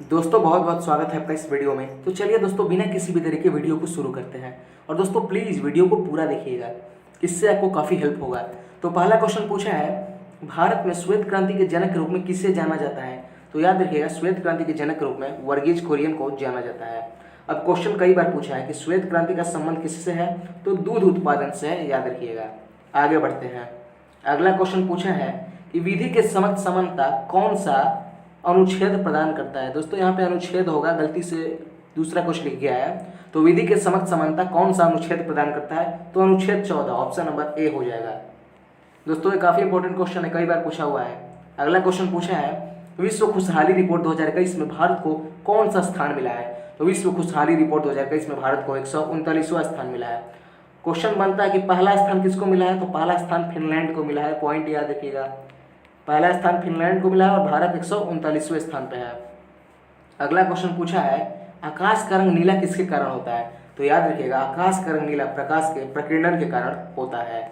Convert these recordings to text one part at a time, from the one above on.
दोस्तों बहुत बहुत स्वागत है आपका इस वीडियो में। तो चलिए दोस्तों, बिना किसी भी तरह के वीडियो को शुरू करते हैं। और दोस्तों प्लीज़ वीडियो को पूरा देखिएगा, इससे आपको काफ़ी हेल्प होगा। तो पहला क्वेश्चन पूछा है, भारत में श्वेत क्रांति के जनक के रूप में किसे जाना जाता है? तो याद रखिएगा, श्वेत क्रांति के जनक के रूप में वर्गीज कुरियन को जाना जाता है। अब क्वेश्चन कई बार पूछा है कि श्वेत क्रांति का संबंध किससे है? तो दूध उत्पादन से है, याद रखिएगा। आगे बढ़ते हैं। अगला क्वेश्चन पूछा है कि विधि के समक्ष समानता कौन सा अनुच्छेद प्रदान करता है? दोस्तों यहाँ पे अनुच्छेद होगा, गलती से दूसरा कुछ लिख गया है। तो विधि के समक्ष समानता कौन सा अनुच्छेद प्रदान करता है? तो अनुच्छेद 14, ऑप्शन नंबर ए हो जाएगा। दोस्तों ये काफी इंपॉर्टेंट क्वेश्चन है, कई बार पूछा हुआ है। अगला क्वेश्चन पूछा है, विश्व खुशहाली रिपोर्ट 2021 में भारत को कौन सा स्थान मिला है? तो विश्व खुशहाली रिपोर्ट 2021 में भारत को 139वां स्थान मिला है। क्वेश्चन बनता है कि पहला स्थान किसको मिला है? तो पहला स्थान फिनलैंड को मिला है। पॉइंट याद रखिएगा, पहला स्थान फिनलैंड को मिला है और भारत 139वें स्थान पे है। अगला क्वेश्चन पूछा है, आकाश का रंग नीला किसके कारण होता है? तो याद रखिएगा, आकाश का रंग नीला प्रकाश के प्रकीर्णन के कारण होता है।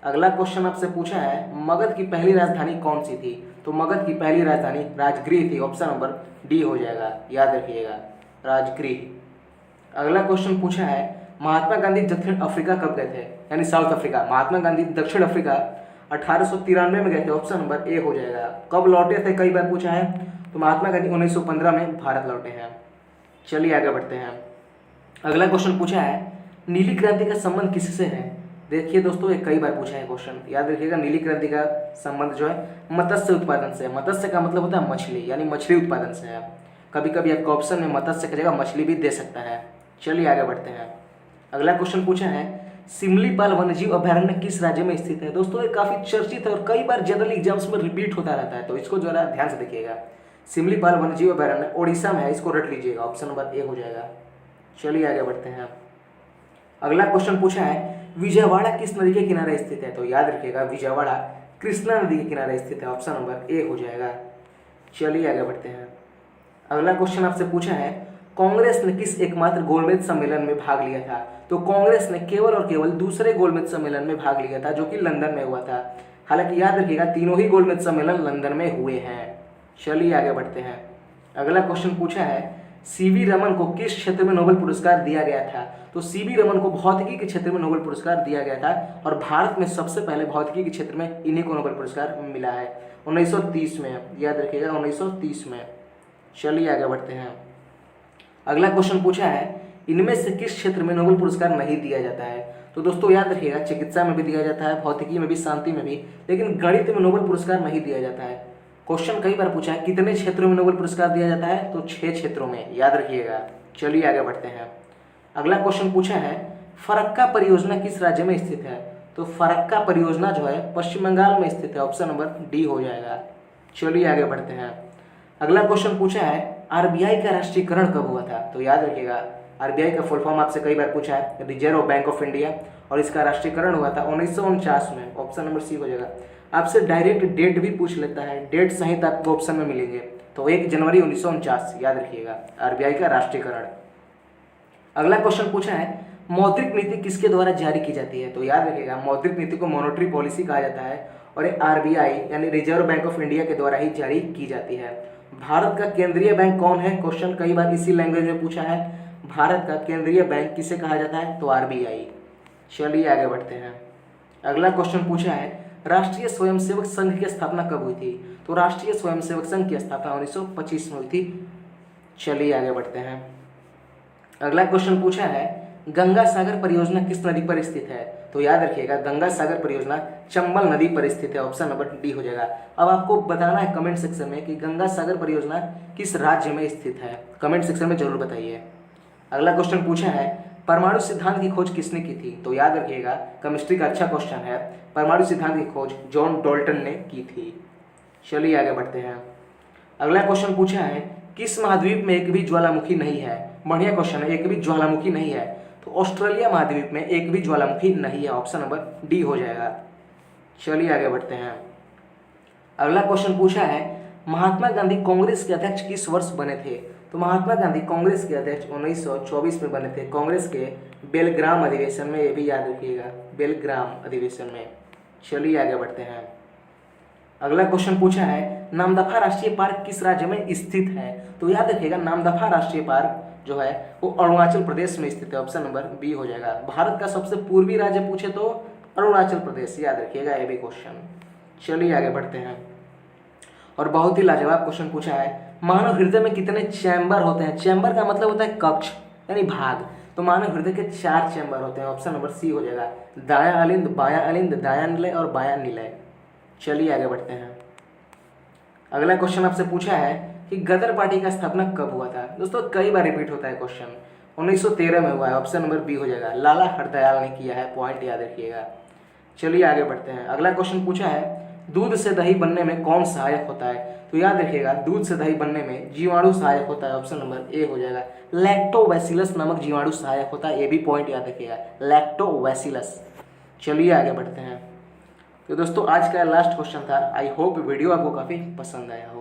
अगला क्वेश्चन आपसे पूछा है, मगध की पहली राजधानी कौन सी थी? तो मगध की पहली राजधानी राजगृह थी, ऑप्शन नंबर डी हो जाएगा, याद रखिएगा, राजगृह। अगला क्वेश्चन पूछा है, महात्मा गांधी दक्षिण अफ्रीका कब गए थे? यानी साउथ अफ्रीका। महात्मा गांधी दक्षिण अफ्रीका 1893 में गए थे, ऑप्शन नंबर ए हो जाएगा। कब लौटे थे, कई बार पूछा है। तो महात्मा गांधी 1915 में भारत लौटे हैं। चलिए आगे बढ़ते हैं। अगला क्वेश्चन पूछा है, नीली क्रांति का संबंध किससे है? देखिए दोस्तों, ये कई बार पूछा है क्वेश्चन, याद रखिएगा। नीली क्रांति का संबंध जो है मत्स्य उत्पादन से है। मत्स्य का मतलब होता है मछली, यानी मछली उत्पादन से है। कभी कभी आपको ऑप्शन में मत्स्य की जगह मछली भी दे सकता है। चलिए आगे बढ़ते हैं। अगला क्वेश्चन पूछा है, सिमलीपाल वन्यजीव अभयारण्य किस राज्य में स्थित है? दोस्तों ये काफी चर्चित है और कई बार जनरल एग्जाम्स में रिपीट होता रहता है, तो इसको जरा ध्यान से देखिएगा। सिमलीपाल वन्यजीव अभयारण्य ओडिशा में है, इसको रट लीजिएगा, ऑप्शन नंबर ए हो जाएगा। चलिए आगे बढ़ते हैं। अगला क्वेश्चन पूछा है, विजयवाड़ा किस नदी के किनारे स्थित है? तो याद रखिएगा, विजयवाड़ा कृष्णा नदी के किनारे स्थित है, ऑप्शन नंबर ए हो जाएगा। चलिए आगे बढ़ते हैं। अगला क्वेश्चन आपसे पूछा है, कांग्रेस ने किस एकमात्र गोलमेज सम्मेलन में भाग लिया था? तो कांग्रेस ने केवल और केवल दूसरे गोलमेज सम्मेलन में भाग लिया था, जो कि लंदन में हुआ था। हालांकि याद रखिएगा, तीनों ही गोलमेज सम्मेलन लंदन में हुए हैं। चलिए आगे बढ़ते हैं। अगला क्वेश्चन पूछा है, सीवी रमन को किस क्षेत्र में नोबेल पुरस्कार दिया गया था? तो सीवी रमन को भौतिकी के क्षेत्र में नोबेल पुरस्कार दिया गया था और भारत में सबसे पहले भौतिकी के क्षेत्र में इन्हीं को नोबेल पुरस्कार मिला है 1930 में, याद रखिएगा 1930 में। चलिए आगे बढ़ते हैं। अगला क्वेश्चन पूछा है, इनमें से किस क्षेत्र में नोबेल पुरस्कार नहीं दिया जाता है? तो दोस्तों याद रखिएगा, चिकित्सा में भी दिया जाता है, भौतिकी में भी, शांति में भी, लेकिन गणित में नोबेल पुरस्कार नहीं दिया जाता है। क्वेश्चन कई बार पूछा है, कितने क्षेत्रों में नोबेल पुरस्कार दिया जाता है? तो 6 क्षेत्रों में, याद रखिएगा। चलिए आगे बढ़ते हैं। अगला क्वेश्चन पूछा है, फरक्का परियोजना किस राज्य में स्थित है? तो फरक्का परियोजना जो है पश्चिम बंगाल में स्थित है, ऑप्शन नंबर डी हो जाएगा। चलिए आगे बढ़ते हैं। अगला क्वेश्चन पूछा है, आरबीआई का राष्ट्रीयकरण कब हुआ था? तो याद रखिएगा, आरबीआई का फुल फॉर्म आपसे कई बार पूछा है, रिजर्व बैंक ऑफ इंडिया, और इसका राष्ट्रीयकरण हुआ था 1949 में, ऑप्शन नंबर सी हो जाएगा। आपसे डायरेक्ट डेट भी पूछ लेता है, डेट सहित आपको ऑप्शन में मिलेंगे। तो 1 जनवरी 1949, याद रखिएगा, आरबीआई का राष्ट्रीयकरण। अगला क्वेश्चन पूछा है, मौद्रिक नीति किसके द्वारा जारी की जाती है? तो याद रखिएगा, मौद्रिक नीति को मॉनेटरी पॉलिसी कहा जाता है और ये आरबीआई यानी रिजर्व बैंक ऑफ इंडिया के द्वारा ही जारी की जाती है। भारत का केंद्रीय बैंक कौन है? क्वेश्चन कई बार इसी लैंग्वेज में पूछा है। भारत का केंद्रीय बैंक किसे कहा जाता है? तो आरबीआई। चलिए आगे बढ़ते हैं। अगला क्वेश्चन पूछा है, राष्ट्रीय स्वयंसेवक संघ की स्थापना कब हुई थी? तो राष्ट्रीय स्वयंसेवक संघ की स्थापना 1925 में हुई थी। चलिए आगे बढ़ते हैं। अगला क्वेश्चन पूछा है, गंगा सागर परियोजना किस नदी पर स्थित है? तो याद रखिएगा, गंगा सागर परियोजना चंबल नदी पर स्थित है, ऑप्शन नंबर डी हो जाएगा। अब आपको बताना है कमेंट सेक्शन में कि गंगा सागर परियोजना किस राज्य में स्थित है, कमेंट सेक्शन में जरूर बताइए। अगला क्वेश्चन पूछा है, परमाणु सिद्धांत की खोज किसने की थी? तो याद रखिएगा, केमिस्ट्री का अच्छा क्वेश्चन है, परमाणु सिद्धांत की खोज जॉन डाल्टन ने की थी। चलिए आगे बढ़ते हैं। अगला क्वेश्चन पूछा है, किस महाद्वीप में एक भी ज्वालामुखी नहीं है? बढ़िया क्वेश्चन है, एक भी ज्वालामुखी नहीं है। तो ऑस्ट्रेलिया महाद्वीप में एक भी ज्वालामुखी नहीं है, ऑप्शन नंबर डी हो जाएगा। चलिए आगे बढ़ते हैं। अगला क्वेश्चन पूछा है, महात्मा गांधी कांग्रेस के अध्यक्ष किस वर्ष बने थे? तो महात्मा गांधी कांग्रेस के अध्यक्ष 1924 में बने थे, कांग्रेस के बेलग्राम अधिवेशन में, ये भी याद रखिएगा, बेलग्राम अधिवेशन में। चलिए आगे बढ़ते हैं। अगला क्वेश्चन पूछा है नामदफा राष्ट्रीय पार्क किस राज्य में स्थित है। तो याद रखिएगा नामदफा राष्ट्रीय पार्क जो है वो अरुणाचल प्रदेश में स्थित है। ऑप्शन नंबर बी हो जाएगा। भारत का सबसे पूर्वी राज्य पूछे तो अरुणाचल प्रदेश, याद रखिएगा ये भी क्वेश्चन। चलिए आगे बढ़ते हैं। और बहुत ही लाजवाब क्वेश्चन पूछा है मानव हृदय में कितने चैम्बर होते हैं। चैम्बर का मतलब होता है कक्ष यानी भाग। तो मानव हृदय के 4 चैम्बर होते हैं। ऑप्शन नंबर सी हो जाएगा। दायां अलिंद, बायां अलिंद, दायां निलय और बायां निलय। चलिए आगे बढ़ते हैं। अगला क्वेश्चन आपसे पूछा है कि गदर पार्टी का स्थापना कब हुआ था। दोस्तों कई बार रिपीट होता है क्वेश्चन। 1913 में हुआ है। ऑप्शन नंबर बी हो जाएगा। लाला हरदयाल ने किया है, पॉइंट याद रखिएगा। चलिए आगे बढ़ते हैं। अगला क्वेश्चन पूछा है दूध से दही बनने में कौन सहायक होता है। तो याद रखिएगा दूध से दही बनने में जीवाणु सहायक होता है। ऑप्शन नंबर ए हो जाएगा। लैक्टोबैसिलस नामक जीवाणु सहायक होता है, ये भी पॉइंट याद रखिएगा, लैक्टोबैसिलस। चलिए आगे बढ़ते हैं। तो दोस्तों आज का लास्ट क्वेश्चन था। आई होप वीडियो आपको काफ़ी पसंद आया हो।